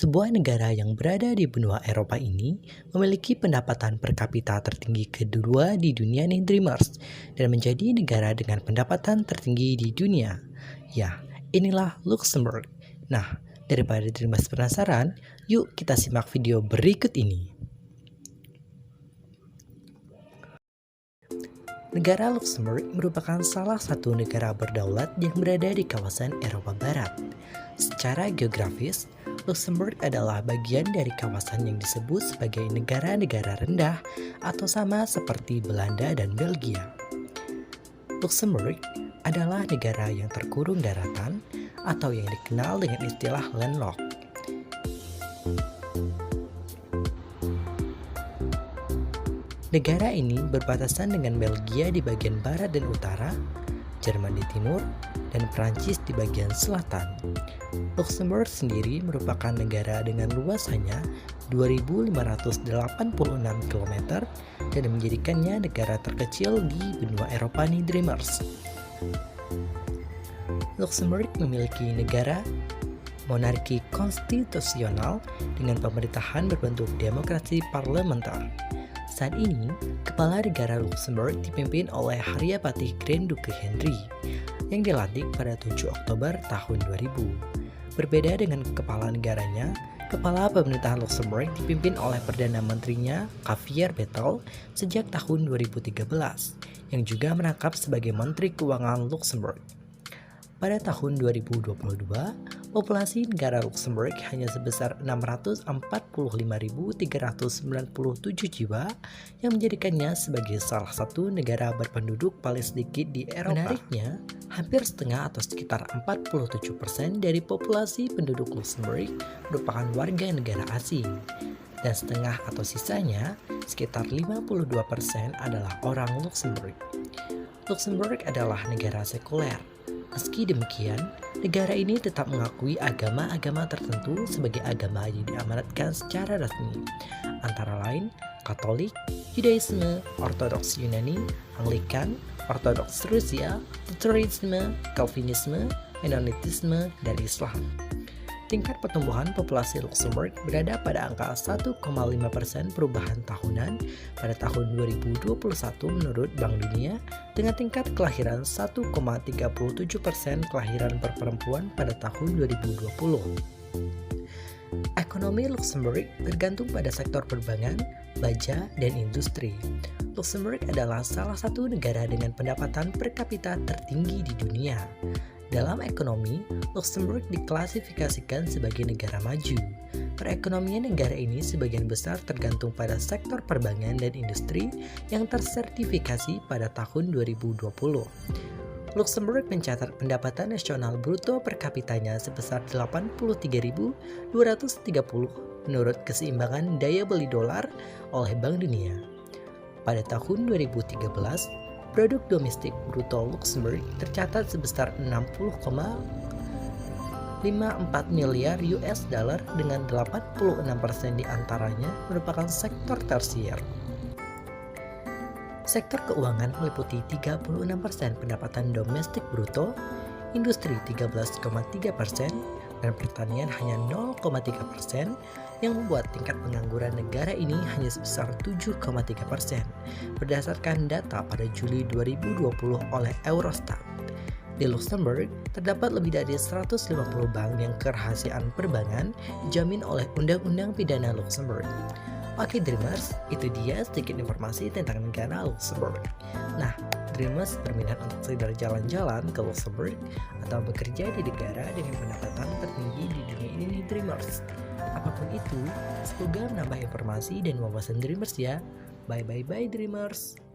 Sebuah negara yang berada di benua Eropa ini memiliki pendapatan per kapita tertinggi kedua di dunia nih Dreamers dan menjadi negara dengan pendapatan tertinggi di dunia. Ya, inilah Luxembourg. Nah, daripada Dreamers penasaran, yuk kita simak video berikut ini. Negara Luxembourg merupakan salah satu negara berdaulat yang berada di kawasan Eropa Barat. Secara geografis, Luxembourg adalah bagian dari kawasan yang disebut sebagai negara-negara rendah atau sama seperti Belanda dan Belgia. Luxembourg adalah negara yang terkurung daratan atau yang dikenal dengan istilah landlocked. Negara ini berbatasan dengan Belgia di bagian barat dan utara, Jerman di timur, dan Prancis di bagian selatan. Luxembourg sendiri merupakan negara dengan luas hanya 2.586 km dan menjadikannya negara terkecil di benua Eropa nih Dreamers. Luxembourg memiliki negara monarki konstitusional dengan pemerintahan berbentuk demokrasi parlementer. Saat ini, kepala negara Luxembourg dipimpin oleh Haria Patih Grand Duke Henry yang dilantik pada 7 Oktober tahun 2000. Berbeda dengan kepala negaranya, kepala pemerintahan Luxembourg dipimpin oleh Perdana Menterinya Xavier Bettel sejak tahun 2013, yang juga merangkap sebagai Menteri Keuangan Luxembourg. Pada tahun 2022, populasi negara Luxembourg hanya sebesar 645.397 jiwa yang menjadikannya sebagai salah satu negara berpenduduk paling sedikit di Eropa. Menariknya, hampir setengah atau sekitar 47% dari populasi penduduk Luxembourg merupakan warga negara asing. Dan setengah atau sisanya, sekitar 52% adalah orang Luxembourg. Luxembourg adalah negara sekuler. Meski demikian, negara ini tetap mengakui agama-agama tertentu sebagai agama yang diamanatkan secara resmi, antara lain Katolik, Yudaisme, Ortodoks Yunani, Anglikan, Ortodoks Rusia, Lutheranisme, Calvinisme, Mennonitisme, dan Islam. Tingkat pertumbuhan populasi Luxembourg berada pada angka 1,5% perubahan tahunan pada tahun 2021 menurut Bank Dunia, dengan tingkat kelahiran 1,37% kelahiran per perempuan pada tahun 2020. Ekonomi Luxembourg bergantung pada sektor perbankan, baja, dan industri. Luxembourg adalah salah satu negara dengan pendapatan per kapita tertinggi di dunia. Dalam ekonomi, Luxembourg diklasifikasikan sebagai negara maju. Perekonomian negara ini sebagian besar tergantung pada sektor perbankan dan industri yang tersertifikasi pada tahun 2020. Luxembourg mencatat pendapatan nasional bruto per kapitanya sebesar 83.230 menurut keseimbangan daya beli dolar oleh Bank Dunia. Pada tahun 2013, produk domestik bruto Luxembourg tercatat sebesar 60,54 miliar US dollar dengan 86% diantaranya merupakan sektor tersier. Sektor keuangan meliputi 36% pendapatan domestik bruto, industri 13,3%, dan pertanian hanya 0,3%, yang membuat tingkat pengangguran negara ini hanya sebesar 7,3% berdasarkan data pada Juli 2020 oleh Eurostat. Di Luxembourg, terdapat lebih dari 150 bank yang kerahasiaan perbankan dijamin oleh Undang-Undang Pidana Luxembourg. Oke Dreamers, itu dia sedikit informasi tentang negara Luxembourg. Nah, Dreamers berminat untuk sekedar jalan-jalan ke Luxembourg atau bekerja di negara dengan pendapatan tertinggi di dunia ini nih Dreamers. Apapun itu, semoga menambah informasi dan wawasan Dreamers ya. Bye Dreamers.